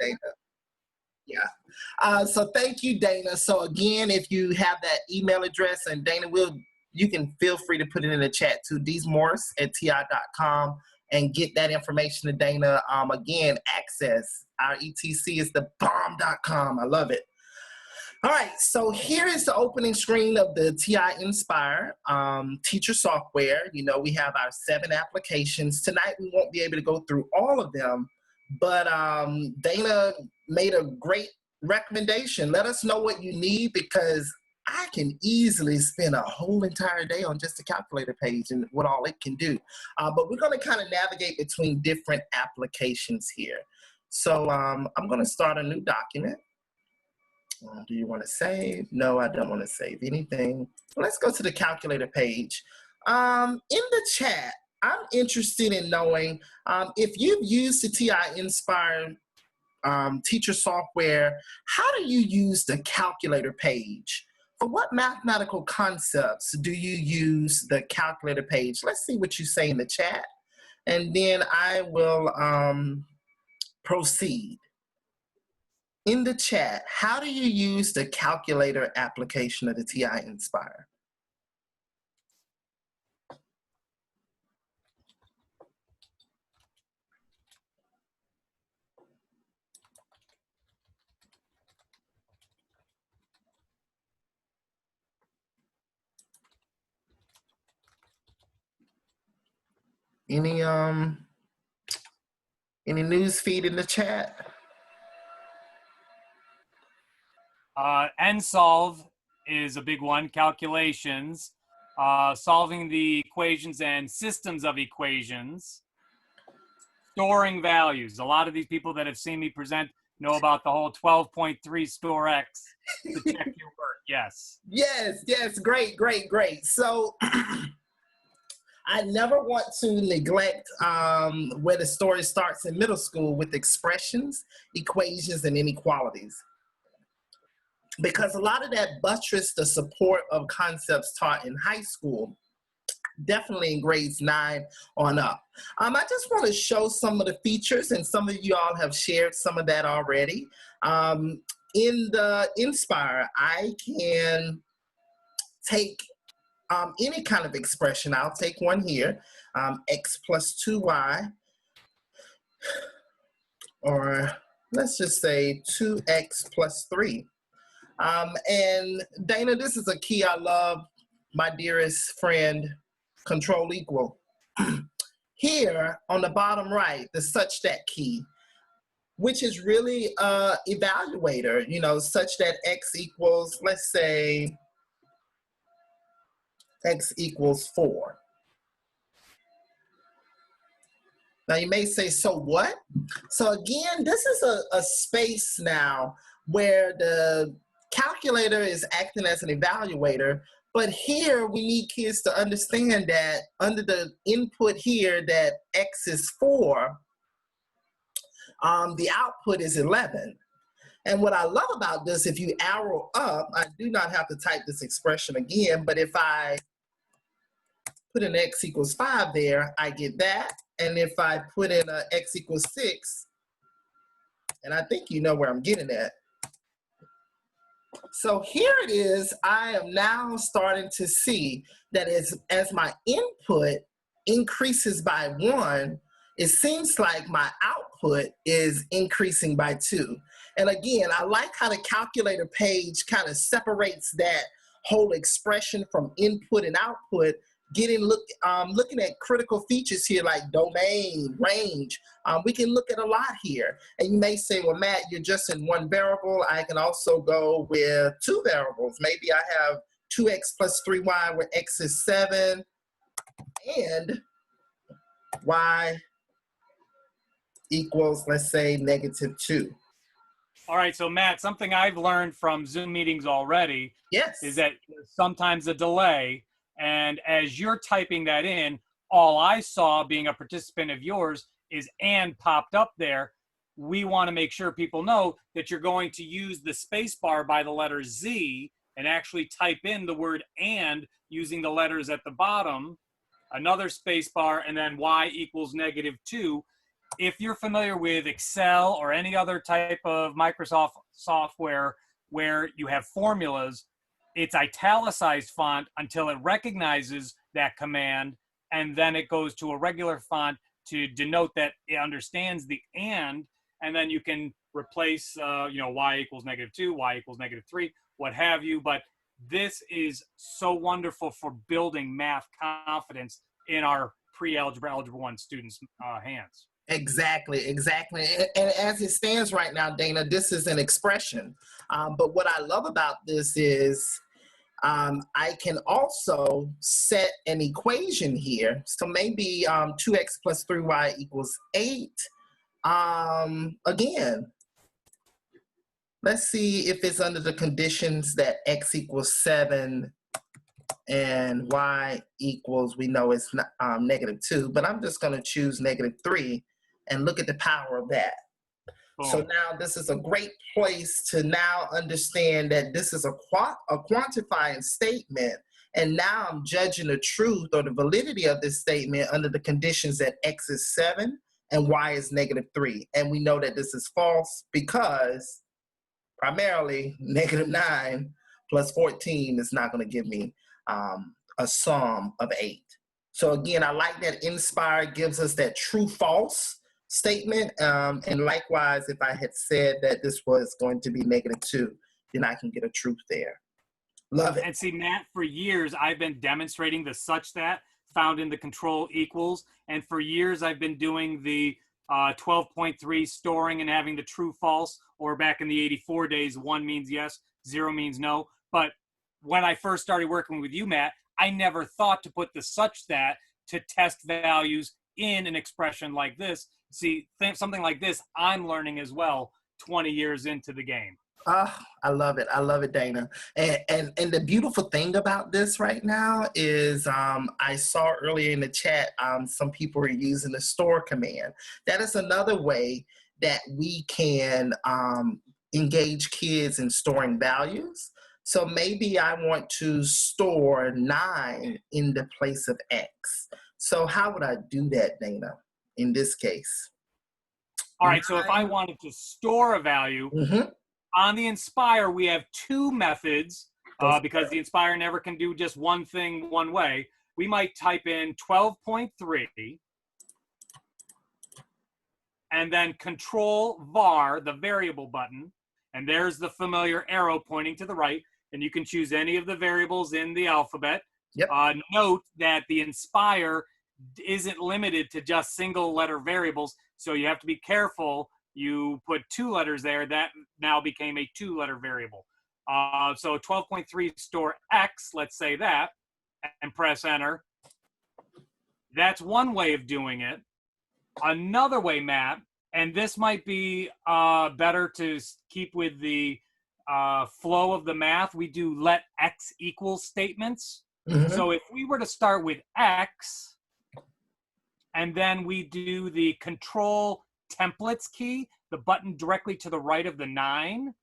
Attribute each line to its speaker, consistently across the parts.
Speaker 1: Dana. Yeah. So thank you, Dana. So again, if you have that email address, and Dana you can feel free to put it in the chat too, dsmorris@ti.com, and get that information to Dana. Again, access our ETC is the bomb.com. I love it. All right, so here is the opening screen of the TI-Nspire teacher software. You know, we have our 7 applications. Tonight, we won't be able to go through all of them, but Dana made a great recommendation. Let us know what you need, because I can easily spend a whole entire day on just the calculator page and what all it can do. But we're going to kind of navigate between different applications here. So I'm going to start a new document. Do you want to save? No, I don't want to save anything. Let's go to the calculator page. In the chat, I'm interested in knowing if you've used the TI-Nspire teacher software, how do you use the calculator page? For what mathematical concepts do you use the calculator page? Let's see what you say in the chat, and then I will proceed. In the chat, how do you use the calculator application of the TI-Nspire? Any news feed in the chat?
Speaker 2: NSolve is a big one, calculations, solving the equations and systems of equations, storing values. A lot of these people that have seen me present know about the whole 12.3 store X to check your work. Yes.
Speaker 1: Yes, great. So I never want to neglect where the story starts in middle school with expressions, equations, and inequalities, because a lot of that buttress the support of concepts taught in high school, definitely in grades 9 on up. I just want to show some of the features, and some of you all have shared some of that already. In the Nspire, I can take any kind of expression. I'll take one here, x plus 2y, or let's just say 2x plus 3. And Dana, this is a key I love, my dearest friend, control equal. Here on the bottom right, the such that key, which is really evaluator, you know, such that x equals, let's say, x equals 4. Now you may say, so what? So again, this is a space now where the calculator is acting as an evaluator, but here we need kids to understand that under the input here that x is 4, the output is 11. And what I love about this, if you arrow up, I do not have to type this expression again, but if I put an x equals 5 there, I get that. And if I put in a x equals 6, and I think you know where I'm getting at. So here it is, I am now starting to see that as my input increases by 1, it seems like my output is increasing by 2. And again, I like how the calculator page kind of separates that whole expression from input and output, looking at critical features here like domain, range. We can look at a lot here. And you may say, well, Matt, you're just in one variable. I can also go with 2 variables. Maybe I have 2x plus 3y where x is 7 and y equals, let's say, -2.
Speaker 2: All right, so Matt, something I've learned from Zoom meetings already is that sometimes a delay. And as you're typing that in, all I saw being a participant of yours is and popped up there. We want to make sure people know that you're going to use the space bar by the letter Z and actually type in the word and using the letters at the bottom, another space bar, and then y equals -2. if you're familiar with Excel or any other type of Microsoft software where you have formulas, it's italicized font until it recognizes that command, and then it goes to a regular font to denote that it understands the and then you can replace, y equals -2, y equals -3, what have you. But this is so wonderful for building math confidence in our pre-algebra, Algebra 1 students' hands.
Speaker 1: Exactly. And as it stands right now, Dana, this is an expression. But what I love about this is I can also set an equation here. So maybe 2x plus 3y equals 8. Again, let's see if it's under the conditions that x equals 7 and y equals, we know it's not, -2, but I'm just going to choose -3 and look at the power of that. So now this is a great place to now understand that this is a quantifying statement, and now I'm judging the truth or the validity of this statement under the conditions that x is 7 and y is -3. And we know that this is false because primarily -9 plus 14 is not going to give me a sum of 8. So again, I like that Inspire gives us that true-false statement. And likewise, if I had said that this was going to be -2, then I can get a truth there. Love it.
Speaker 2: And see, Matt, for years, I've been demonstrating the such that found in the control equals. And for years, I've been doing the 12.3 storing and having the true false, or back in the 84 days, 1 means yes, 0 means no. But when I first started working with you, Matt, I never thought to put the such that to test values in an expression like this. See, something like this, I'm learning as well 20 years into the game.
Speaker 1: I love it. I love it, Dana. And the beautiful thing about this right now is I saw earlier in the chat, some people are using the store command. That is another way that we can engage kids in storing values. So maybe I want to store 9 in the place of X. So how would I do that, Dana, in this case?
Speaker 2: All right, so if I wanted to store a value, on the Inspire, we have 2 methods because the Inspire never can do just one thing one way. We might type in 12.3 and then control var, the variable button, and there's the familiar arrow pointing to the right, and you can choose any of the variables in the alphabet.
Speaker 1: Yep.
Speaker 2: Note that the Inspire isn't limited to just single letter variables, so you have to be careful. You put 2 letters there, that now became a 2-letter variable. So 12.3 store X, let's say that, and press enter. That's one way of doing it. Another way, Matt, and this might be better to keep with the flow of the math, we do let X equal statements. So if we were to start with X, and then we do the control templates key, the button directly to the right of the 9.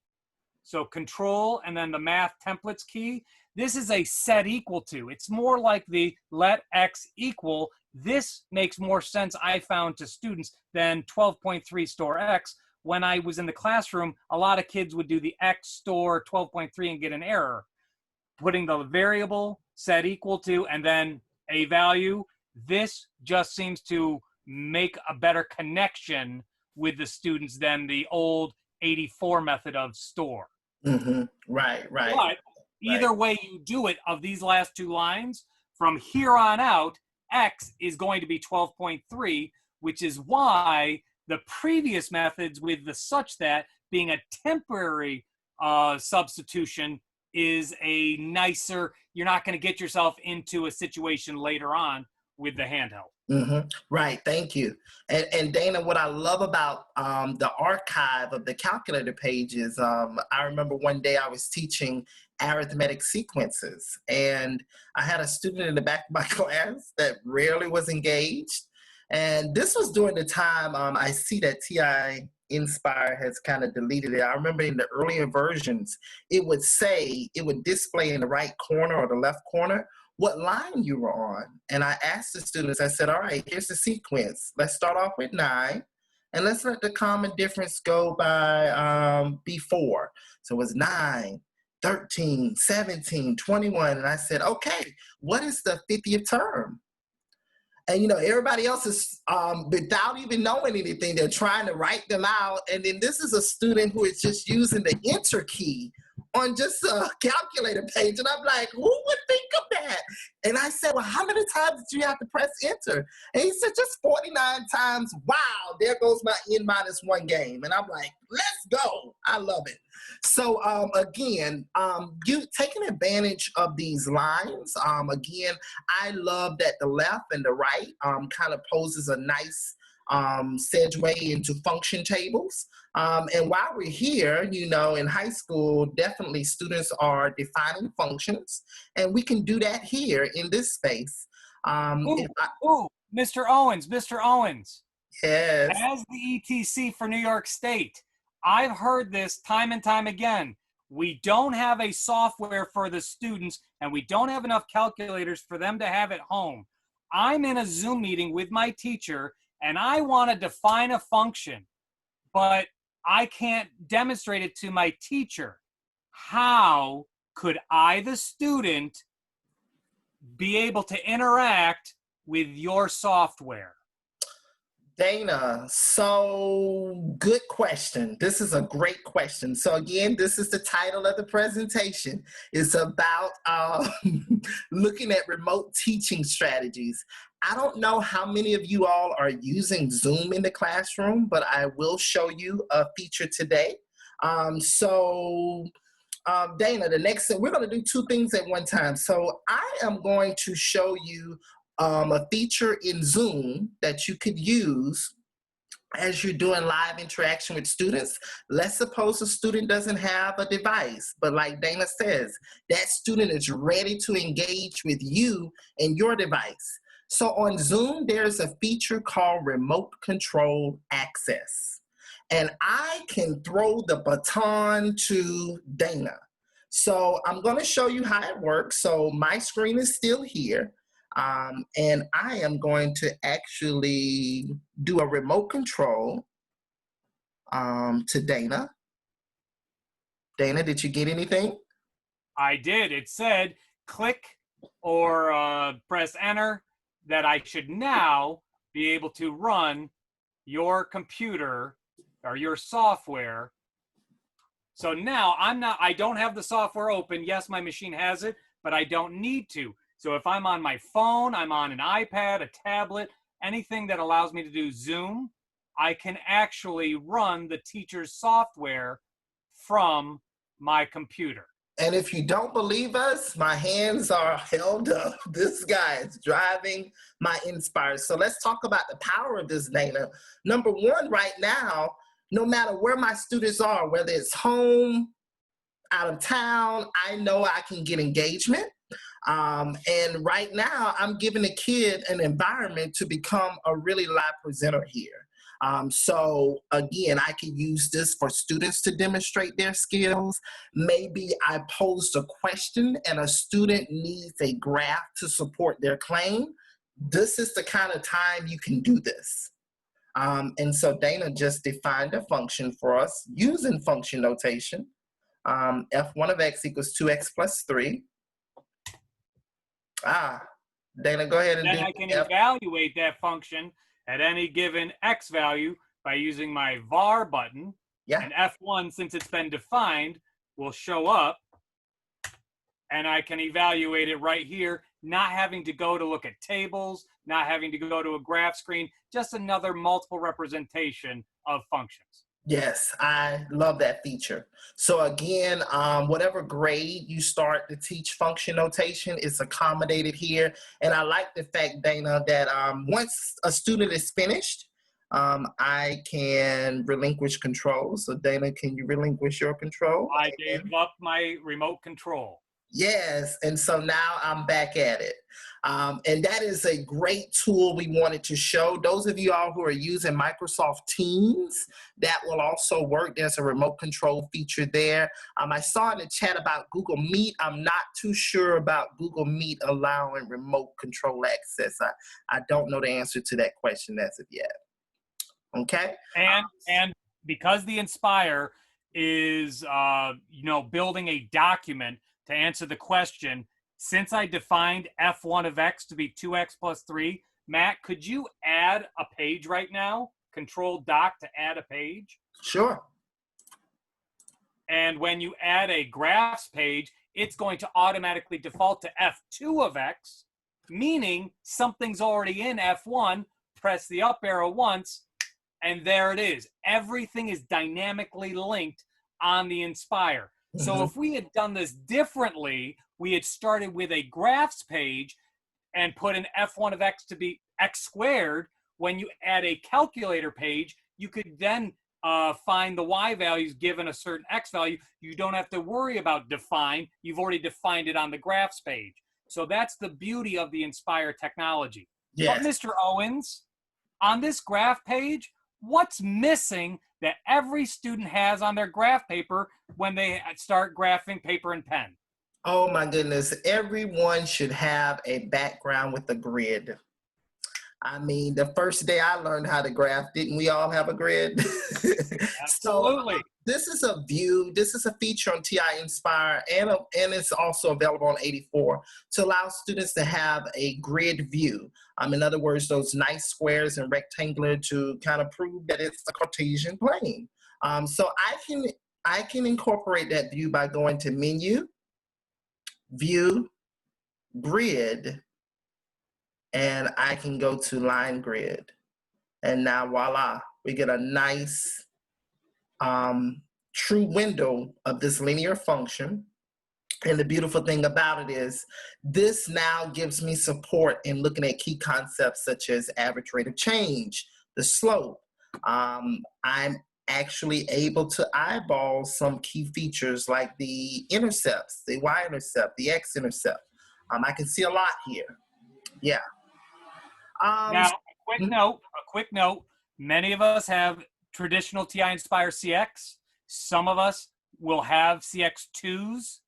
Speaker 2: So control and then the math templates key. This is a set equal to. It's more like the let X equal. This makes more sense, I found, to students than 12.3 store X. When I was in the classroom, a lot of kids would do the X store 12.3 and get an error. Putting the variable set equal to and then a value, this just seems to make a better connection with the students than the old 84 method of store.
Speaker 1: Right.
Speaker 2: But either way you do it, of these last 2 lines, from here on out, X is going to be 12.3, which is why the previous methods with the such that being a temporary substitution is a nicer, you're not going to get yourself into a situation later on with the handheld.
Speaker 1: Right, thank you. And Dana, what I love about the archive of the calculator pages, I remember one day I was teaching arithmetic sequences, and I had a student in the back of my class that rarely was engaged. And this was during the time, I see that TI-Nspire has kind of deleted it. I remember in the earlier versions, it would display in the right corner or the left corner what line you were on. And I asked the students, I said, all right, here's the sequence. Let's start off with 9. And let's let the common difference go by before. So it was 9, 13, 17, 21. And I said, okay, what is the 50th term? And, you know, everybody else is, without even knowing anything, they're trying to write them out. And then this is a student who is just using the enter key on just a calculator page. And I'm like, who would think of that? And I said, well, how many times did you have to press enter? And he said, just 49 times. Wow, there goes my N-1 game. And I'm like, let's go. I love it. So again, you taking advantage of these lines. Again, I love that the left and the right kind of poses a nice segue into function tables. And while we're here, you know, in high school, definitely students are defining functions, and we can do that here in this space.
Speaker 2: Mr. Owens.
Speaker 1: Yes.
Speaker 2: As the ETC for New York State, I've heard this time and time again. We don't have a software for the students, and we don't have enough calculators for them to have at home. I'm in a Zoom meeting with my teacher, and I want to define a function, but I can't demonstrate it to my teacher. How could I, the student, be able to interact with your software?
Speaker 1: Dana, so good question. This is a great question. So again, this is the title of the presentation. It's about looking at remote teaching strategies. I don't know how many of you all are using Zoom in the classroom, but I will show you a feature today. Dana, the next thing, we're going to do two things at one time. So I am going to show you a feature in Zoom that you could use as you're doing live interaction with students. Let's suppose a student doesn't have a device, but like Dana says, that student is ready to engage with you and your device. So on Zoom, there's a feature called remote control access. And I can throw the baton to Dana. So I'm going to show you how it works. So my screen is still here. And I am going to actually do a remote control to Dana. Dana, did you get anything?
Speaker 2: I did. It said click or press enter, that I should now be able to run your computer or your software. So now I don't have the software open. Yes, my machine has it, but I don't need to. So if I'm on my phone, I'm on an iPad, a tablet, anything that allows me to do Zoom, I can actually run the teacher's software from my computer.
Speaker 1: And if you don't believe us, my hands are held up. This guy is driving my Inspire. So let's talk about the power of this, Dana. Number one, right now, no matter where my students are, whether it's home, out of town, I know I can get engagement. And right now, I'm giving a kid an environment to become a really live presenter here. So again, I can use this for students to demonstrate their skills. Maybe I posed a question and a student needs a graph to support their claim. This is the kind of time you can do this. And so Dana just defined a function for us using function notation. F1 of x equals 2x plus 3. Dana, go ahead and
Speaker 2: then I can evaluate that function at any given x value by using my var button.
Speaker 1: Yeah.
Speaker 2: And F1, since it's been defined, will show up, and I can evaluate it right here, not having to go to look at tables, not having to go to a graph screen, just another multiple representation of functions.
Speaker 1: Yes, I love that feature. So again, whatever grade you start to teach function notation, it's accommodated here. And I like the fact, Dana, that once a student is finished, I can relinquish control. So Dana, can you relinquish your control?
Speaker 2: I gave up my remote control.
Speaker 1: Yes, and so now I'm back at it. And that is a great tool we wanted to show. Those of you all who are using Microsoft Teams, that will also work. There's a remote control feature there. I saw in the chat about Google Meet. I'm not too sure about Google Meet allowing remote control access. I don't know the answer to that question as of yet. Okay.
Speaker 2: And because the Inspire is building a document to answer the question, since I defined f1 of x to be 2x plus 3, Matt, could you add a page right now? Control Doc to add a page.
Speaker 1: Sure.
Speaker 2: And when you add a graphs page, it's going to automatically default to f2 of x, meaning something's already in f1. Press the up arrow once, and there it is. Everything is dynamically linked on the Inspire. Mm-hmm. So if we had done this differently, we had started with a graphs page and put an f1 of x to be x squared. When you add a calculator page, you could then find the y values given a certain x value. You don't have to worry about define. You've already defined it on the graphs page. So that's the beauty of the Inspire technology. Yes. But Mr. Owens, on this graph page, what's missing that every student has on their graph paper when they start graphing paper and pen?
Speaker 1: Oh my goodness, everyone should have a background with a grid. I mean, the first day I learned how to graph, didn't we all have a grid?
Speaker 2: Absolutely.
Speaker 1: So this is a view, this is a feature on TI-Nspire, and it's also available on 84 to allow students to have a grid view. In other words, those nice squares and rectangular to kind of prove that it's a Cartesian plane. So I can incorporate that view by going to Menu, View, Grid, and I can go to Line Grid. And now voila, we get a nice true window of this linear function. And the beautiful thing about it is this now gives me support in looking at key concepts such as average rate of change, the slope. I'm actually able to eyeball some key features like the intercepts, the y-intercept, the x-intercept. I can see a lot here. Yeah.
Speaker 2: Now, a quick note. Many of us have traditional TI-Nspire CX. Some of us will have CX2s.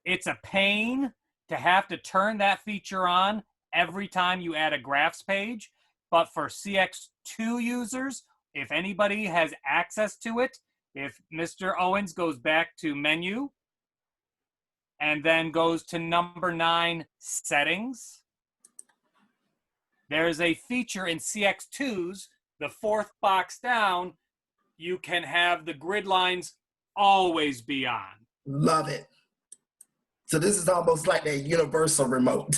Speaker 2: It's a pain to have to turn that feature on every time you add a graphs page. But for CX2 users, if anybody has access to it, if Mr. Owens goes back to Menu and then goes to number 9, Settings, there's a feature in CX2s, the 4th box down, you can have the grid lines always be on.
Speaker 1: Love it. So this is almost like a universal remote.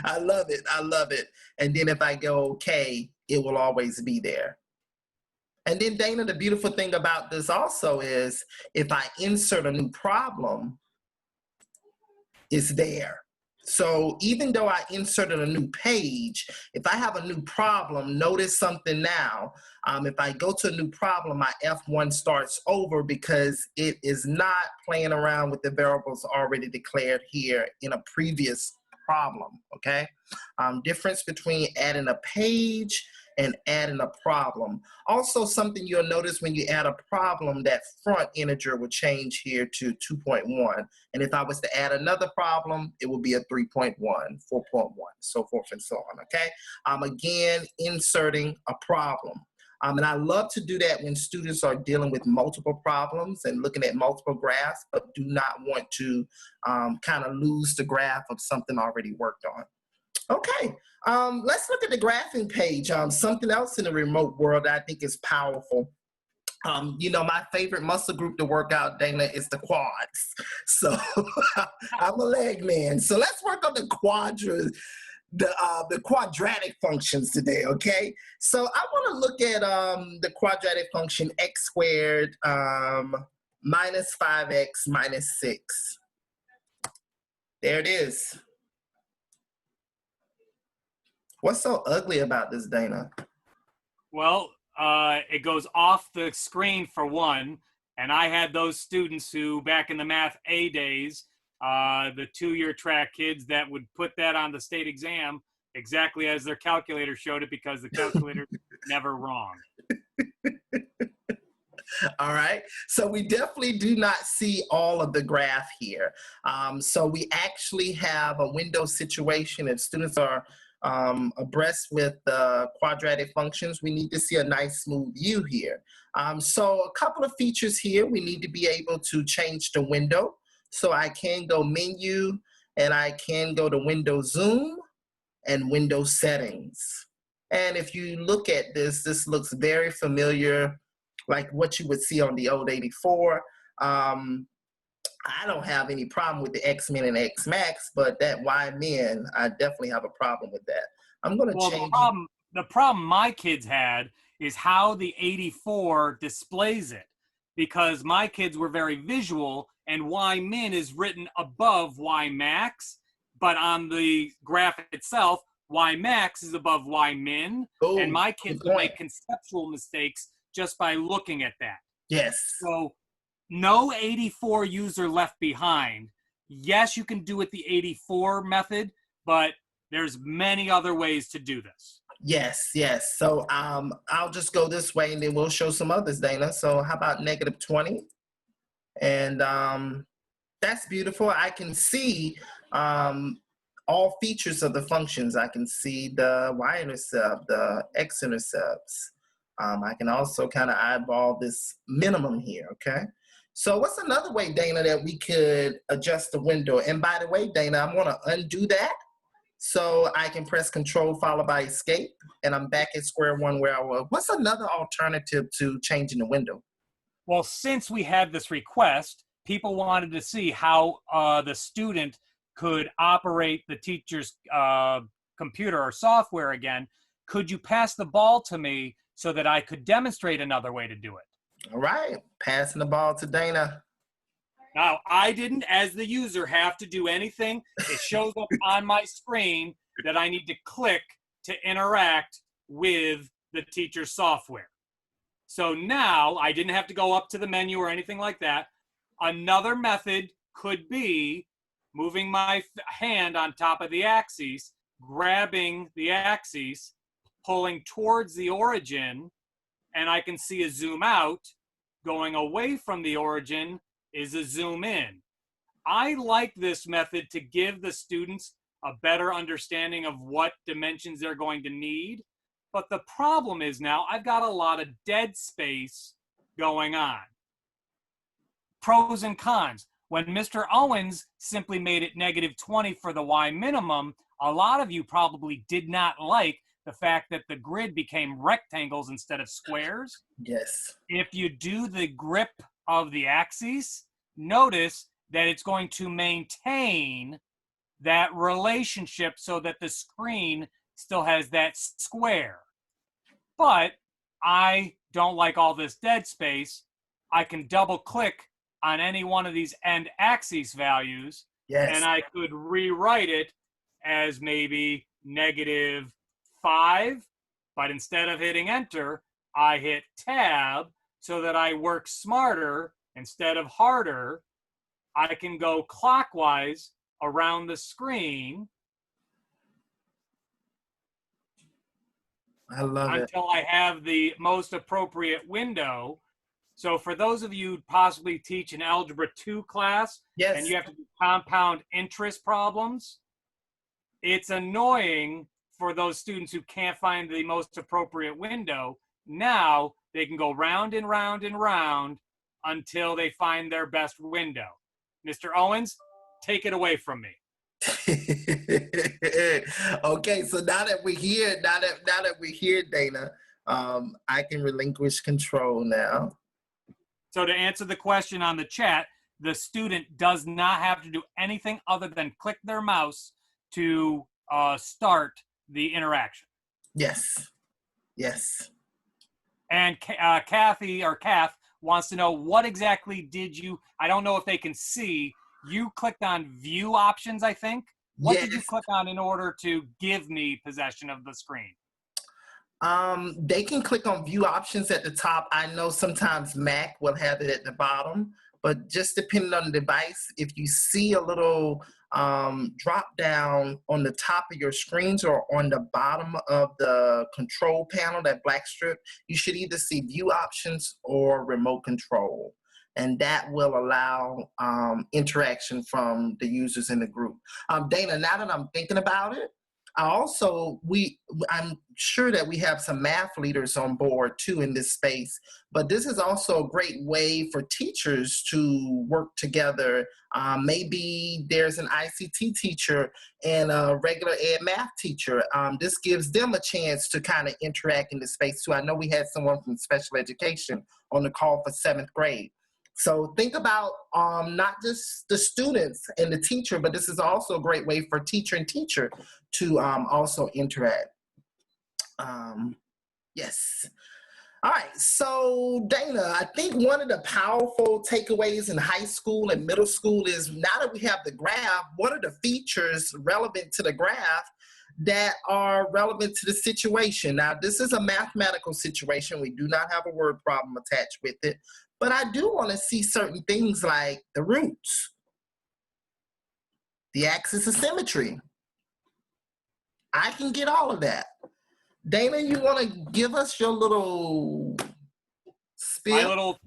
Speaker 1: I love it. I love it. And then if I go OK, it will always be there. And then Dana, the beautiful thing about this also is if I insert a new problem, it's there. So even though I inserted a new page, if I have a new problem, notice something now. If I go to a new problem, my F1 starts over because it is not playing around with the variables already declared here in a previous problem, okay? Difference between adding a page and adding a problem. Also, something you'll notice when you add a problem, that front integer will change here to 2.1. And if I was to add another problem, it will be a 3.1, 4.1, so forth and so on, okay? Again, inserting a problem. And I love to do that when students are dealing with multiple problems and looking at multiple graphs, but do not want to kind of lose the graph of something already worked on. Okay, let's look at the graphing page. Something else in the remote world that I think is powerful. You know, my favorite muscle group to work out, Dana, is the quads. So I'm a leg man. So let's work on the quadratic functions today, okay? So I want to look at the quadratic function x squared minus 5x minus 6. There it is. What's so ugly about this, Dana?
Speaker 2: Well, it goes off the screen for one, and I had those students who, back in the Math A days, the 2-year track kids that would put that on the state exam exactly as their calculator showed it because the calculator never wrong.
Speaker 1: All right, so we definitely do not see all of the graph here. So we actually have a window situation if students are abreast with the quadratic functions, we need to see a nice smooth view here. So a couple of features here, we need to be able to change the window. So I can go menu, and I can go to window zoom and window settings. And if you look at this, this looks very familiar, like what you would see on the old 84. I don't have any problem with the X-Min and X-Max, but that Y-Min, I definitely have a problem with that. I'm going to change.
Speaker 2: The problem my kids had is how the 84 displays it, because my kids were very visual, and Y-Min is written above Y-Max, but on the graph itself, Y-Max is above Y-Min, and my kids would make conceptual mistakes just by looking at that.
Speaker 1: Yes.
Speaker 2: So no 84 user left behind. Yes, you can do it the 84 method, but there's many other ways to do this.
Speaker 1: Yes, yes. So I'll just go this way, and then we'll show some others, Dana. So how about -20? And that's beautiful. I can see all features of the functions. I can see the y-intercept, the x-intercepts. I can also kind of eyeball this minimum here, okay? So what's another way, Dana, that we could adjust the window? And by the way, Dana, I'm gonna undo that so I can press Control followed by Escape, and I'm back at square one where I was. What's another alternative to changing the window?
Speaker 2: Well, since we had this request, people wanted to see how the student could operate the teacher's computer or software again. Could you pass the ball to me so that I could demonstrate another way to do it?
Speaker 1: All right, passing the ball to Dana.
Speaker 2: Now, I didn't, as the user, have to do anything. It shows up on my screen that I need to click to interact with the teacher's software. So now I didn't have to go up to the menu or anything like that. Another method could be moving my hand on top of the axis, grabbing the axis, pulling towards the origin, and I can see a zoom out. Going away from the origin is a zoom in. I like this method to give the students a better understanding of what dimensions they're going to need. But the problem is now I've got a lot of dead space going on. Pros and cons. When Mr. Owens simply made it -20 for the Y minimum, a lot of you probably did not like the fact that the grid became rectangles instead of squares.
Speaker 1: Yes.
Speaker 2: If you do the grip of the axis, notice that it's going to maintain that relationship so that the screen still has that square. But I don't like all this dead space. I can double click on any one of these end axis values, and I could rewrite it as maybe -5, but instead of hitting enter, I hit tab so that I work smarter instead of harder. I can go clockwise around the screen.
Speaker 1: I love it.
Speaker 2: Until I have the most appropriate window. So for those of you who possibly teach an Algebra 2 class, and you have to do compound interest problems, it's annoying for those students who can't find the most appropriate window. Now they can go round and round and round until they find their best window. Mr. Owens, take it away from me.
Speaker 1: Okay, so now that we're here, Dana, I can relinquish control now.
Speaker 2: So to answer the question on the chat, the student does not have to do anything other than click their mouse to start the interaction.
Speaker 1: Yes, yes.
Speaker 2: And Kathy or Kath wants to know, what exactly did you, I don't know if they can see, you clicked on view options, I think. What did you click on in order to give me possession of the screen?
Speaker 1: They can click on view options at the top. I know sometimes Mac will have it at the bottom, but just depending on the device, if you see a little drop down on the top of your screens or on the bottom of the control panel, that black strip, you should either see view options or remote control. And that will allow interaction from the users in the group. Dana, now that I'm thinking about it, I'm sure that we have some math leaders on board too in this space, but this is also a great way for teachers to work together. Maybe there's an ICT teacher and a regular ed math teacher. This gives them a chance to kind of interact in this space too. I know we had someone from special education on the call for 7th grade. So think about not just the students and the teacher, but this is also a great way for teacher and teacher to also interact. Yes. All right, so Dana, I think one of the powerful takeaways in high school and middle school is now that we have the graph, what are the features relevant to the graph that are relevant to the situation? Now, this is a mathematical situation. We do not have a word problem attached with it. But I do want to see certain things like the roots, the axis of symmetry. I can get all of that. Dana, you want to give us your little spiel?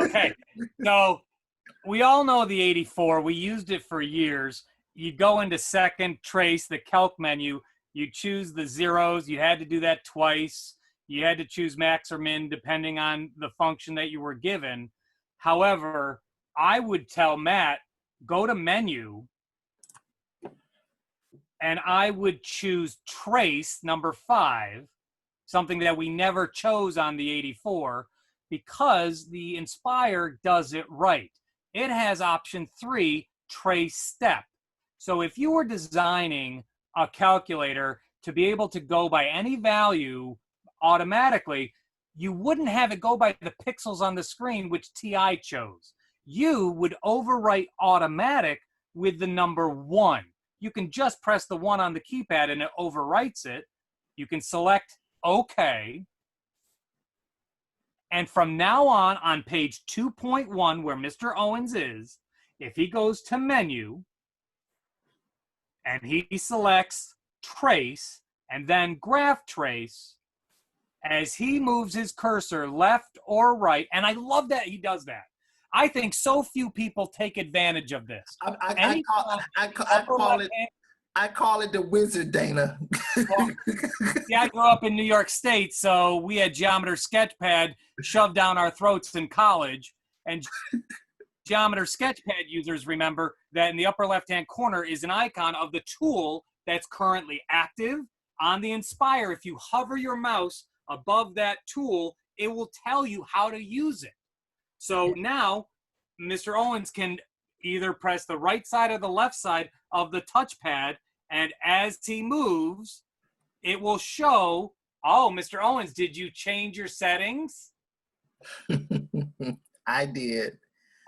Speaker 2: Okay. So we all know the 84. We used it for years. You go into second, trace, the calc menu. You choose the zeros. You had to do that twice. You had to choose max or min depending on the function that you were given. However, I would tell Matt, go to menu, and I would choose trace, number 5, something that we never chose on the 84, because the Inspire does it right. It has option 3, trace step. So if you were designing a calculator to be able to go by any value automatically, you wouldn't have it go by the pixels on the screen, which TI chose. You would overwrite automatic with the number 1. You can just press the 1 on the keypad and it overwrites it. You can select OK. And from now on page 2.1, where Mr. Owens is, if he goes to menu and he selects trace and then graph trace, as he moves his cursor left or right, and I love that he does that. I think so few people take advantage of this.
Speaker 1: I call it the wizard, Dana.
Speaker 2: Well, I grew up in New York State, so we had Geometer Sketchpad shoved down our throats in college. And Geometer Sketchpad users remember that in the upper left-hand corner is an icon of the tool that's currently active on the Inspire. If you hover your mouse above that tool, it will tell you how to use it. So now Mr. Owens can either press the right side or the left side of the touchpad, and as he moves, it will show, oh, Mr. Owens, did you change your settings?
Speaker 1: I did.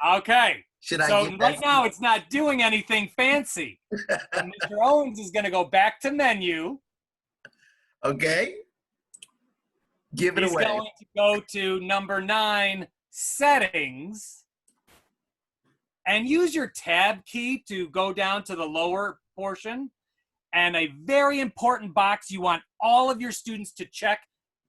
Speaker 2: Okay. So right now it's not doing anything fancy. But Mr. Owens is going to go back to menu.
Speaker 1: Okay. Give it away.
Speaker 2: He's going to go to number 9, settings, and use your tab key to go down to the lower portion. And a very important box you want all of your students to check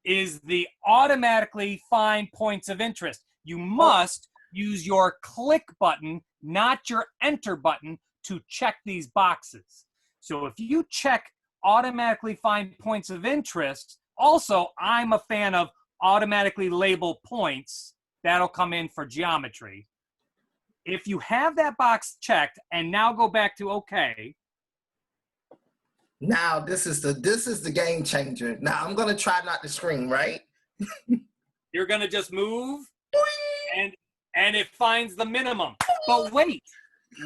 Speaker 2: is the automatically find points of interest. You must use your click button, not your enter button, to check these boxes. So if you check automatically find points of interest, also I'm a fan of automatically label points. That'll come in for geometry. If you have that box checked and now go back to OK.
Speaker 1: Now this is the game changer. Now I'm gonna try not to scream, right?
Speaker 2: You're gonna just move and it finds the minimum. But wait,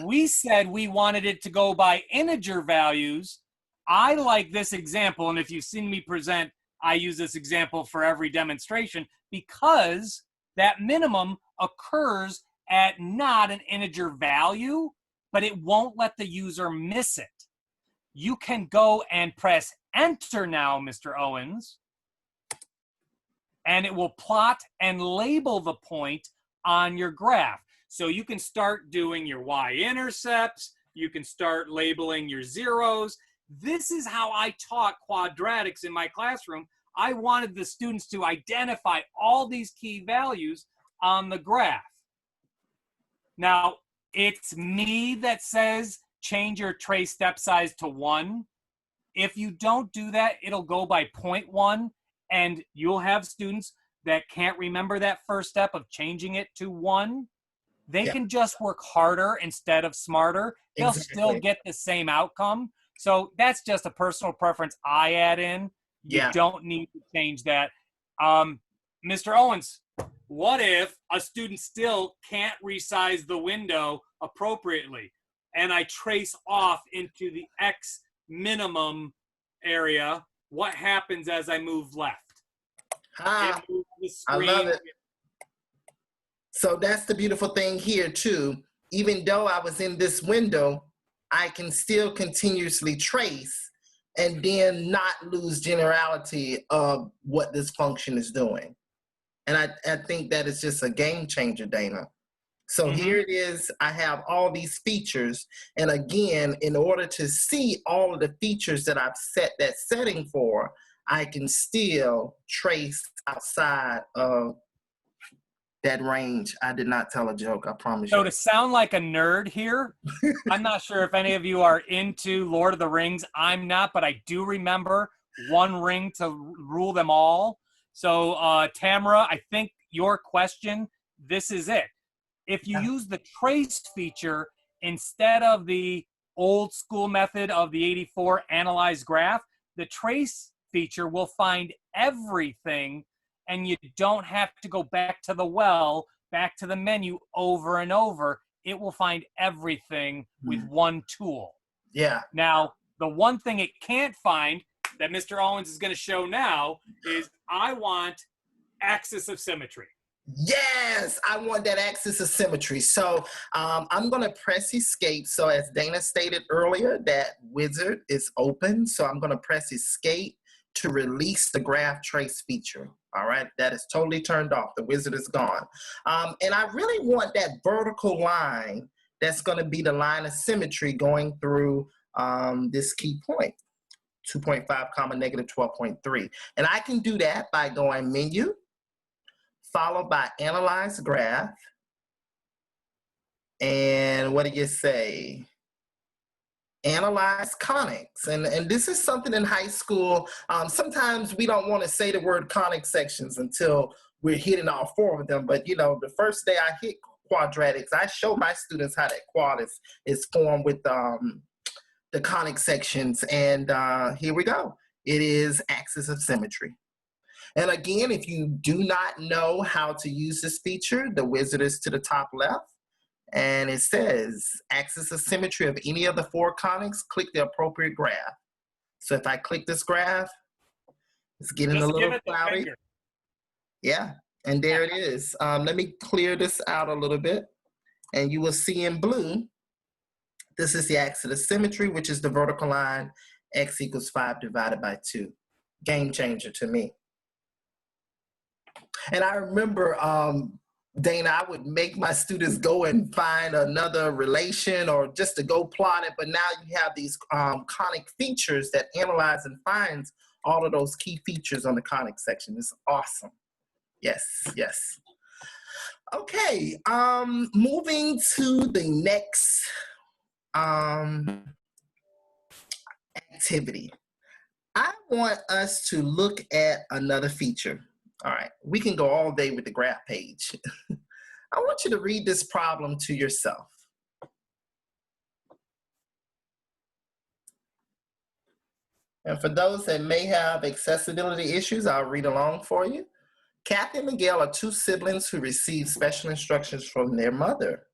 Speaker 2: we said we wanted it to go by integer values. I like this example, and if you've seen me present, I use this example for every demonstration because that minimum occurs at not an integer value, but it won't let the user miss it. You can go and press enter now, Mr. Owens, and it will plot and label the point on your graph. So you can start doing your y-intercepts, you can start labeling your zeros. This is how I taught quadratics in my classroom. I wanted the students to identify all these key values on the graph. Now, it's me that says change your trace step size to 1. If you don't do that, it'll go by 0.1, and you'll have students that can't remember that first step of changing it to 1. They can just work harder instead of smarter. They'll still get the same outcome. So that's just a personal preference I add in. You don't need to change that. Mr. Owens, what if a student still can't resize the window appropriately, and I trace off into the X minimum area? What happens as I move left?
Speaker 1: I love it. So that's the beautiful thing here too. Even though I was in this window, I can still continuously trace and then not lose generality of what this function is doing. And I think that is just a game changer, Dana. So here it is. I have all these features. And again, in order to see all of the features that I've set that setting for, I can still trace outside of that range. I did not tell a joke, I promise you.
Speaker 2: So to sound like a nerd here, I'm not sure if any of you are into Lord of the Rings. I'm not, but I do remember one ring to rule them all. So Tamara, I think your question, this is it. If you use the trace feature instead of the old school method of the 84 analyze graph, the trace feature will find everything, and you don't have to go back to the well, back to the menu over and over. It will find everything with one tool.
Speaker 1: Yeah.
Speaker 2: Now, the one thing it can't find that Mr. Owens is going to show now is I want axis of symmetry.
Speaker 1: Yes, I want that axis of symmetry. So I'm going to press escape. So as Dana stated earlier, that wizard is open. So I'm going to press escape to release the graph trace feature. All right, that is totally turned off. The wizard is gone. And I really want that vertical line that's going to be the line of symmetry going through this key point, 2.5 comma negative 12.3. And I can do that by going menu, followed by analyze graph. And what do you say? Analyze conics. And this is something in high school. Sometimes we don't want to say the word conic sections until we're hitting all 4 of them. But you know, the first day I hit quadratics, I show my students how that quad is formed with the conic sections. And here we go. It is axis of symmetry. And again, if you do not know how to use this feature, the wizard is to the top left. And it says axis of symmetry of any of the 4 conics, click the appropriate graph. So if I click this graph, it's getting a little cloudy. Yeah, and there it is. Let me clear this out a little bit. And you will see in blue, this is the axis of symmetry, which is the vertical line, x equals 5 divided by 2. Game changer to me. And I remember, Dana, I would make my students go and find another relation or just to go plot it. But now you have these conic features that analyze and finds all of those key features on the conic section. It's awesome. Yes, yes. Okay, moving to the next activity. I want us to look at another feature. All right, we can go all day with the graph page. I want you to read this problem to yourself. And for those that may have accessibility issues, I'll read along for you. Kathy and Miguel are 2 siblings who received special instructions from their mother.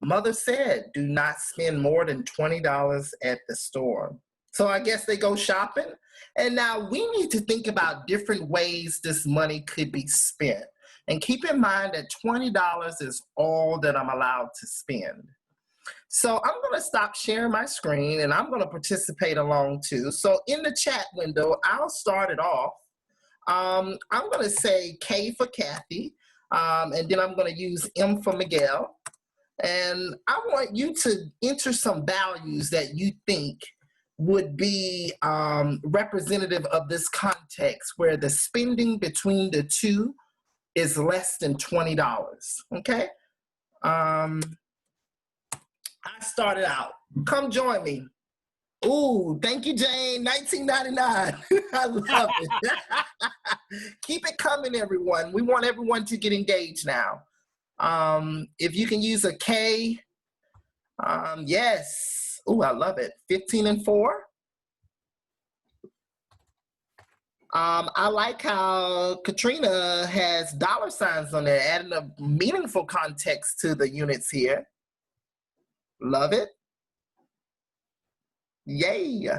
Speaker 1: Mother said, do not spend more than $20 at the store. So I guess they go shopping. And now we need to think about different ways this money could be spent. And keep in mind that $20 is all that I'm allowed to spend. So I'm going to stop sharing my screen and I'm going to participate along too. So in the chat window, I'll start it off. I'm going to say K for Kathy, and then I'm going to use M for Miguel. And I want you to enter some values that you think would be representative of this context where the spending between the two is less than $20, okay? I started out. Come join me. Ooh, thank you, Jane. $19.99. I love it. Keep it coming, everyone. We want everyone to get engaged now. If you can use a K, yes. Ooh, I love it. 15 and 4. I like how Katrina has dollar signs on there, adding a meaningful context to the units here. Love it. Yay.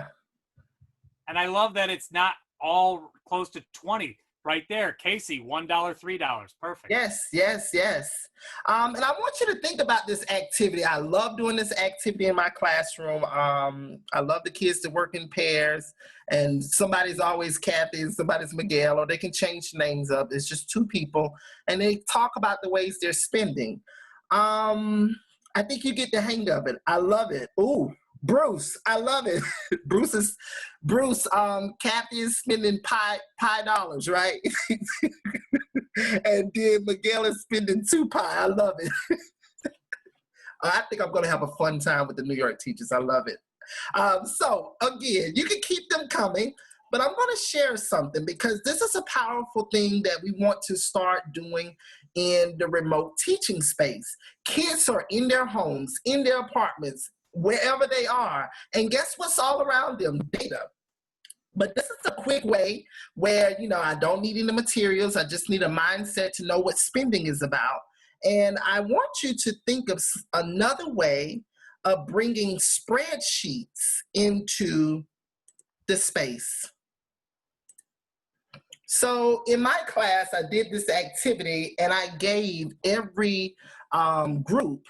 Speaker 2: And I love that it's not all close to 20 right there. Casey, $1, $3. Perfect.
Speaker 1: Yes, yes, yes. And I want you to think about this activity. I love doing this activity in my classroom. I love the kids to work in pairs, and somebody's always Kathy and somebody's Miguel, or they can change names up. It's just two people, and they talk about the ways they're spending. I think you get the hang of it. I love it. Ooh. Bruce, I love it. Bruce, Kathy is spending pie dollars, right? And then Miguel is spending 2 pie. I love it. I think I'm gonna have a fun time with the New York teachers. I love it. So again, you can keep them coming, but I'm gonna share something because this is a powerful thing that we want to start doing in the remote teaching space. Kids are in their homes, in their apartments, wherever they are, and guess what's all around them? Data. But this is a quick way where, I don't need any materials. I just need a mindset to know what spending is about. And I want you to think of another way of bringing spreadsheets into the space. So in my class, I did this activity and I gave every group,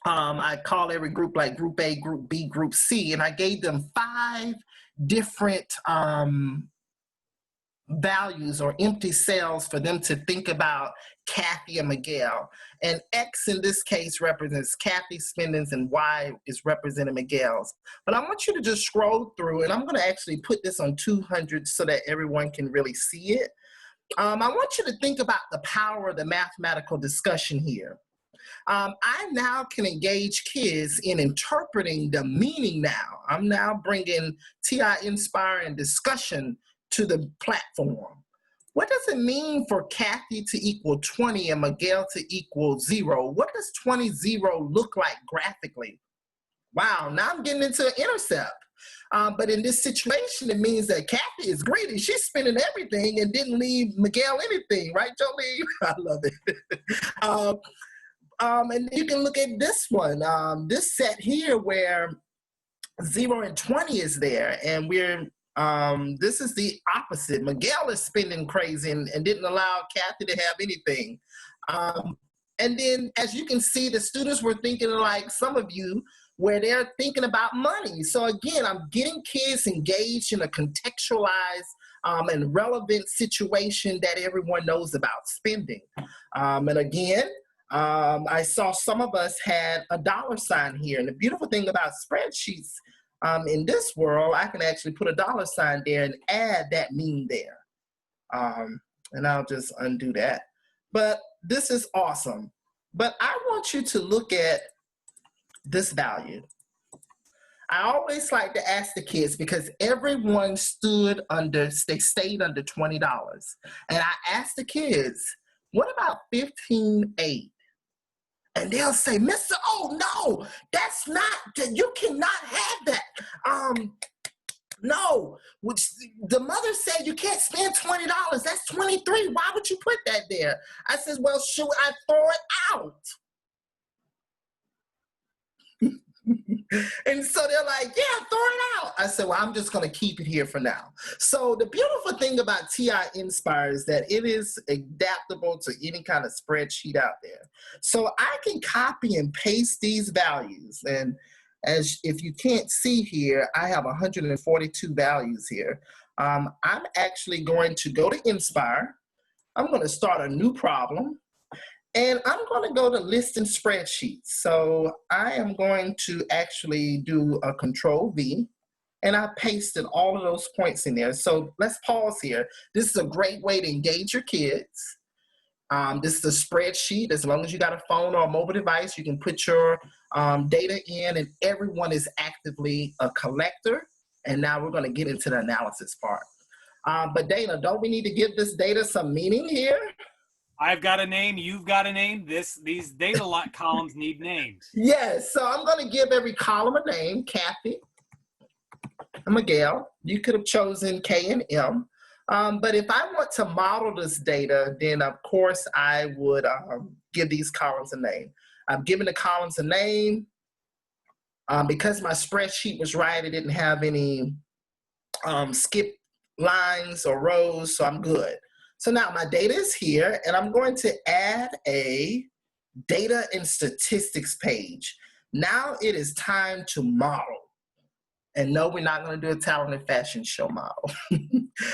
Speaker 1: I call every group like Group A, Group B, Group C, and I gave them 5 different values or empty cells for them to think about Kathy and Miguel. And X in this case represents Kathy's spendings and Y is representing Miguel's. But I want you to just scroll through, and I'm going to actually put this on 200 so that everyone can really see it. I want you to think about the power of the mathematical discussion here. I now can engage kids in interpreting the meaning now. I'm now bringing TI-Nspire and discussion to the platform. What does it mean for Kathy to equal 20 and Miguel to equal 0? What does 20, 0 look like graphically? Wow, now I'm getting into an intercept. But in this situation, it means that Kathy is greedy. She's spending everything and didn't leave Miguel anything, right, Jolie? I love it. And you can look at this one, this set here where 0 and 20 is there, and this is the opposite. Miguel is spending crazy and didn't allow Kathy to have anything. And then, as you can see, the students were thinking like some of you, where they're thinking about money. So again, I'm getting kids engaged in a contextualized and relevant situation that everyone knows about spending. And again, I saw some of us had a dollar sign here. And the beautiful thing about spreadsheets in this world, I can actually put a dollar sign there and add that mean there. And I'll just undo that. But this is awesome. But I want you to look at this value. I always like to ask the kids because everyone stayed under $20. And I asked the kids, what about 15.8? And they'll say, Mr. Oh, no, that's not, you cannot have that. No, which the mother said you can't spend $20. That's 23. Why would you put that there? I said, well, should I throw it out? And so they're like, yeah, throw it out. I said, well, I'm just going to keep it here for now. So the beautiful thing about TI-Nspire is that it is adaptable to any kind of spreadsheet out there. So I can copy and paste these values. And if you can't see here, I have 142 values here. I'm actually going to go to Nspire. I'm going to start a new problem. And I'm going to go to list and spreadsheets. So I am going to actually do a Control V, and I pasted all of those points in there. So let's pause here. This is a great way to engage your kids. This is a spreadsheet. As long as you got a phone or a mobile device, you can put your data in, and everyone is actively a collector. And now we're going to get into the analysis part. But Dana, don't we need to give this data some meaning here?
Speaker 2: I've got a name. You've got a name. These data lot columns need names.
Speaker 1: Yes. So I'm going to give every column a name. Kathy, Miguel. You could have chosen K and M. But if I want to model this data, then of course I would give these columns a name. I'm giving the columns a name. Because my spreadsheet was right, it didn't have any skip lines or rows, so I'm good. So now my data is here, and I'm going to add a data and statistics page. Now it is time to model. And no, we're not going to do a talent and fashion show model.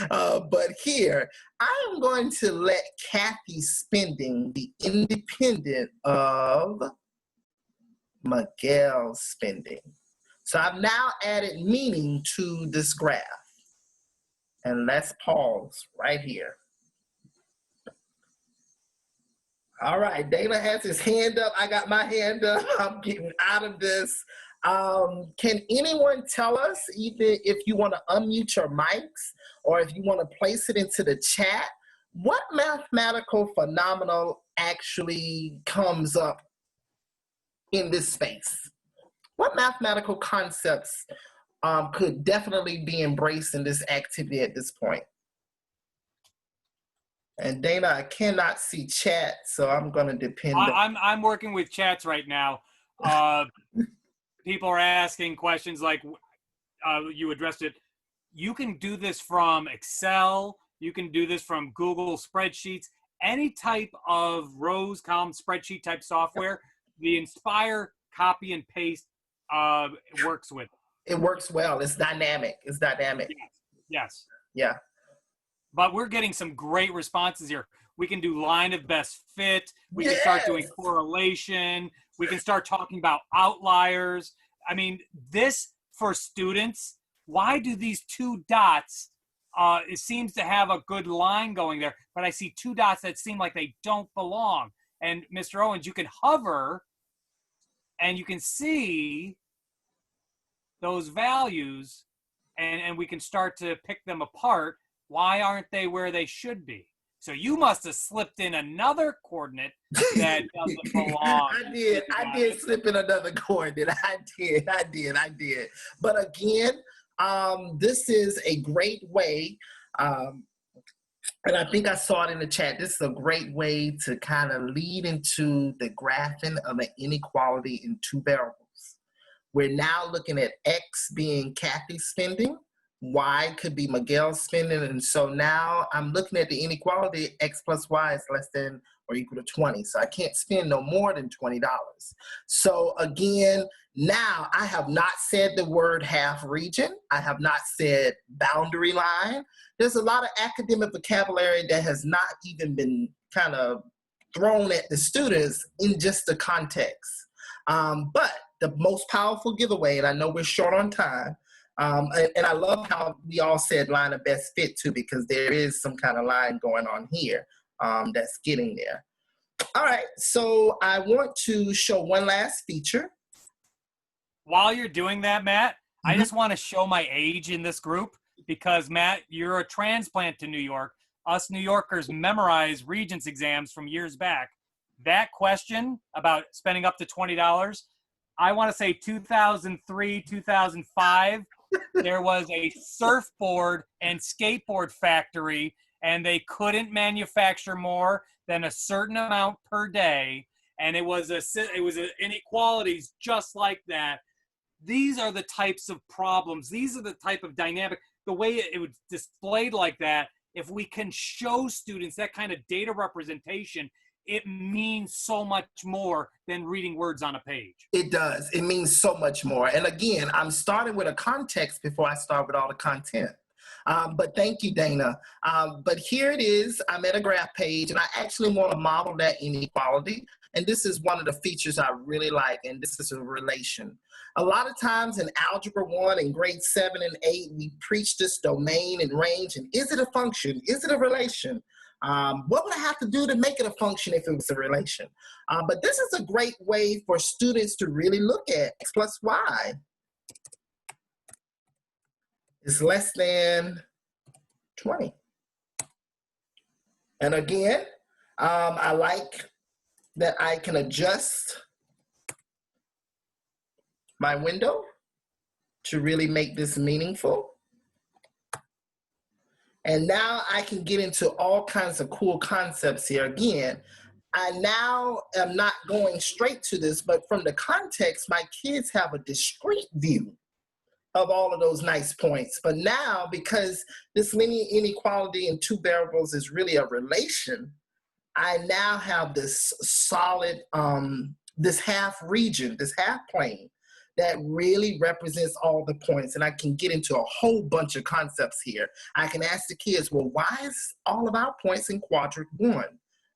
Speaker 1: But here, I am going to let Kathy's spending be independent of Miguel's spending. So I've now added meaning to this graph. And let's pause right here. All right, Dana has his hand up. I got my hand up. I'm getting out of this. Can anyone tell us, either if you want to unmute your mics or if you want to place it into the chat, what mathematical phenomenon actually comes up in this space? What mathematical concepts could definitely be embraced in this activity at this point? And Dana, I cannot see chat, so I'm going to depend on...
Speaker 2: I'm working with chats right now. People are asking questions like you addressed it. You can do this from Excel. You can do this from Google spreadsheets. Any type of rows, column, spreadsheet type software, the Inspire copy and paste works with.
Speaker 1: It works well. It's dynamic. It's dynamic.
Speaker 2: Yes. Yes.
Speaker 1: Yeah.
Speaker 2: But we're getting some great responses here. We can do line of best fit. We can start doing correlation. We can start talking about outliers. I mean, this for students, why do these two dots, it seems to have a good line going there, but I see two dots that seem like they don't belong. And Mr. Owens, you can hover and you can see those values and we can start to pick them apart. Why aren't they where they should be? So you must have slipped in another coordinate that doesn't belong.
Speaker 1: I did slip in another coordinate. I did. But again, this is a great way, and I think I saw it in the chat, this is a great way to kind of lead into the graphing of an inequality in two variables. We're now looking at X being Kathy's spending, Y could be Miguel's spending, and so now I'm looking at the inequality, X plus Y is less than or equal to 20, so I can't spend no more than $20. So again, now I have not said the word half region, I have not said boundary line. There's a lot of academic vocabulary that has not even been kind of thrown at the students in just the context. But the most powerful giveaway, and I know we're short on time, and I love how we all said line of best fit too, because there is some kind of line going on here that's getting there. All right, so I want to show one last feature.
Speaker 2: While you're doing that, Matt, I just want to show my age in this group because, Matt, you're a transplant to New York. Us New Yorkers memorize Regents exams from years back. That question about spending up to $20, I want to say 2003, 2005, there was a surfboard and skateboard factory, and they couldn't manufacture more than a certain amount per day, and it was inequalities just like that. These are the types of problems. These are the type of dynamic, the way it was displayed like that. If we can show students that kind of data representation, it means so much more than reading words on a page.
Speaker 1: It does. It means so much more. And again, I'm starting with a context before I start with all the content. But thank you, Dana. But here it is. I'm at a graph page, and I actually want to model that inequality. And this is one of the features I really like, and this is a relation. A lot of times in Algebra 1 and grade 7 and 8, we preach this domain and range, and is it a function? Is it a relation? What would I have to do to make it a function if it was a relation? But this is a great way for students to really look at x plus y is less than 20. And again, I like that I can adjust my window to really make this meaningful. And now I can get into all kinds of cool concepts here. Again, I now am not going straight to this, but from the context, my kids have a discrete view of all of those nice points. But now, because this linear inequality in two variables is really a relation, I now have this solid, this half region, this half plane that really represents all the points. And I can get into a whole bunch of concepts here. I can ask the kids, well, why is all of our points in quadrant 1?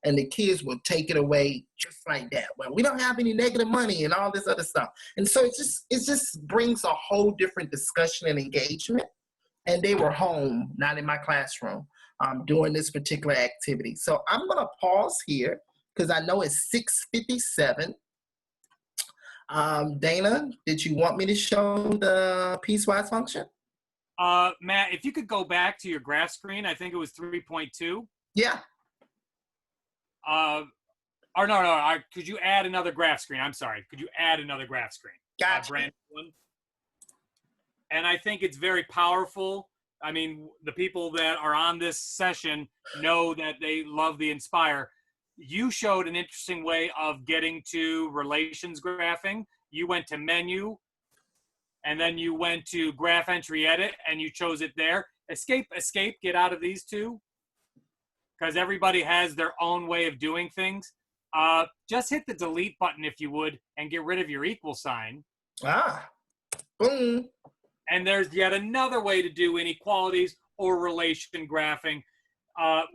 Speaker 1: And the kids will take it away just like that. Well, we don't have any negative money and all this other stuff. And so it just brings a whole different discussion and engagement. And they were home, not in my classroom, doing this particular activity. So I'm gonna pause here because I know it's 6:57. Dana, did you want me to show the piecewise function?
Speaker 2: Matt, if you could go back to your graph screen, I think it was 3.2.
Speaker 1: Yeah.
Speaker 2: Or no, could you add another graph screen? I'm sorry. Could you add another graph screen?
Speaker 1: Gotcha.
Speaker 2: Brand one. And I think it's very powerful. I mean, the people that are on this session know that they love the Inspire. You showed an interesting way of getting to relations graphing. You went to menu, and then you went to graph entry edit, and you chose it there. Escape, get out of these two, because everybody has their own way of doing things. Just hit the delete button, if you would, and get rid of your equal sign.
Speaker 1: Boom.
Speaker 2: And there's yet another way to do inequalities or relation graphing.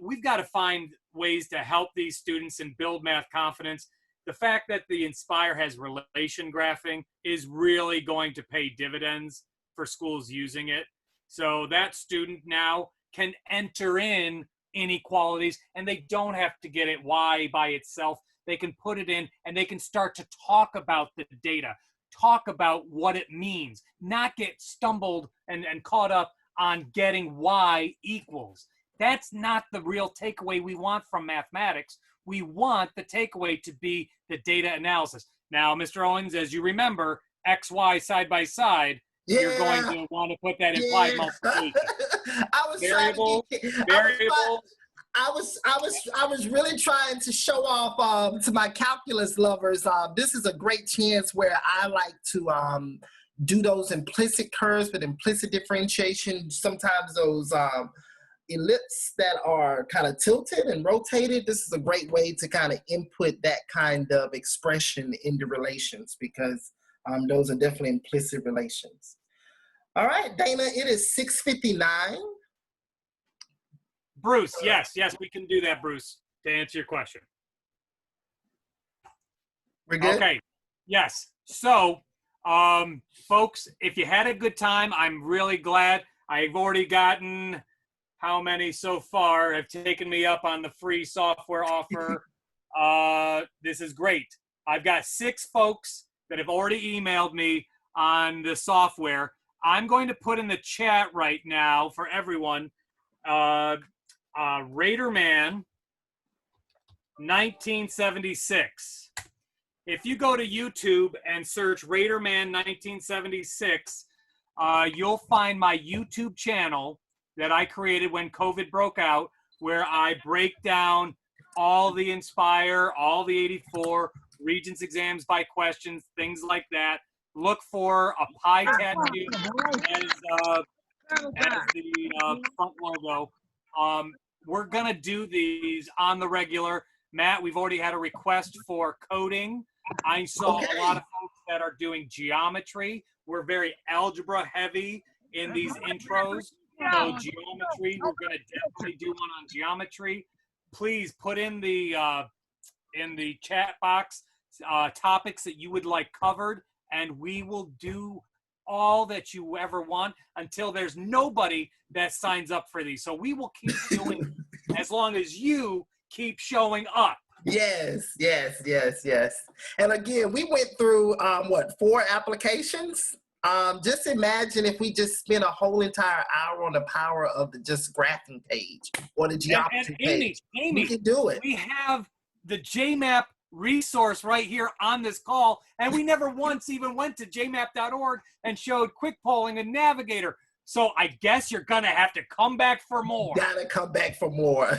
Speaker 2: We've got to find ways to help these students and build math confidence. The fact that the Inspire has relation graphing is really going to pay dividends for schools using it. So that student now can enter in inequalities and they don't have to get it y by itself. They can put it in and they can start to talk about the data, talk about what it means, not get stumbled and caught up on getting y equals. That's not the real takeaway we want from mathematics. We want the takeaway to be the data analysis. Now, Mr. Owens, as you remember, x, y side by side, you're going to want to put that implied multiplication.
Speaker 1: I was really trying to show off to my calculus lovers. This is a great chance where I like to do those implicit curves with implicit differentiation. Sometimes those ellipses that are kind of tilted and rotated. This is a great way to kind of input that kind of expression into relations because those are definitely implicit relations. All right, Dana, it is 6:59.
Speaker 2: Bruce, yes, we can do that, Bruce, to answer your question.
Speaker 1: We're good?
Speaker 2: Okay, yes. So, folks, if you had a good time, I'm really glad. I've already gotten, how many so far have taken me up on the free software offer? This is great. I've got 6 folks that have already emailed me on the software. I'm going to put in the chat right now for everyone, Raiderman 1976. If you go to YouTube and search Raiderman 1976, you'll find my YouTube channel that I created when COVID broke out, where I break down all the Inspire, all the 84, Regents exams by questions, things like that. Look for a pie tattoo as the front logo. We're going to do these on the regular. Matt, we've already had a request for coding. I saw a lot of folks that are doing geometry. We're very algebra heavy in these intros. So geometry, we're going to definitely do one on geometry. Please put in the chat box topics that you would like covered, and we will do all that you ever want until there's nobody that signs up for these. So we will keep doing as long as you keep showing up.
Speaker 1: Yes, yes, yes, yes. And again, we went through, 4 applications? Just imagine if we just spent a whole entire hour on the power of the just graphing page or the geometry page.
Speaker 2: Amy,
Speaker 1: we can do it.
Speaker 2: We have the JMap resource right here on this call, and we never once even went to jmap.org and showed quick polling and navigator. So I guess you're gonna have to come back for more.
Speaker 1: Gotta come back for more.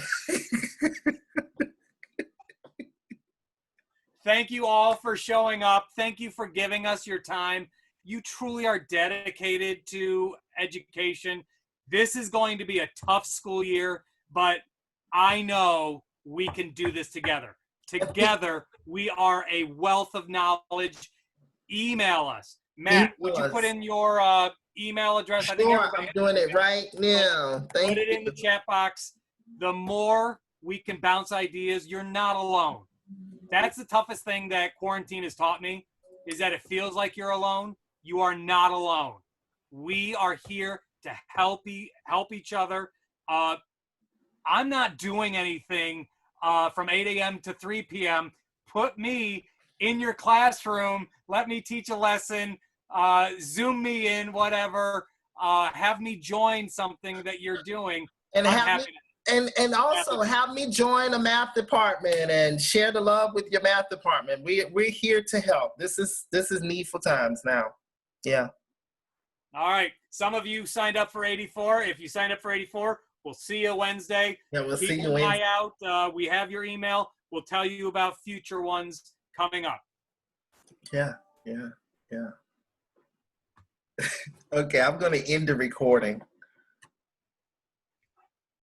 Speaker 2: Thank you all for showing up. Thank you for giving us your time. You truly are dedicated to education. This is going to be a tough school year, but I know we can do this together. Together, we are a wealth of knowledge. Email us. Matt, would you put in your email address?
Speaker 1: Sure,
Speaker 2: I think
Speaker 1: I'm doing it right now.
Speaker 2: Put it in the chat box. The more we can bounce ideas, you're not alone. That's the toughest thing that quarantine has taught me, is that it feels like you're alone. You are not alone. We are here to help each other. I'm not doing anything from 8 a.m. to 3 p.m. Put me in your classroom. Let me teach a lesson. Zoom me in, whatever. Have me join something that you're doing.
Speaker 1: And also have me join a math department and share the love with your math department. We're here to help. This is needful times now. Yeah.
Speaker 2: All right. Some of you signed up for 84. If you signed up for 84, we'll see you Wednesday.
Speaker 1: Yeah, we'll see you
Speaker 2: Keep an eye out. We have your email. We'll tell you about future ones coming up.
Speaker 1: Yeah. Okay, I'm going to end the recording.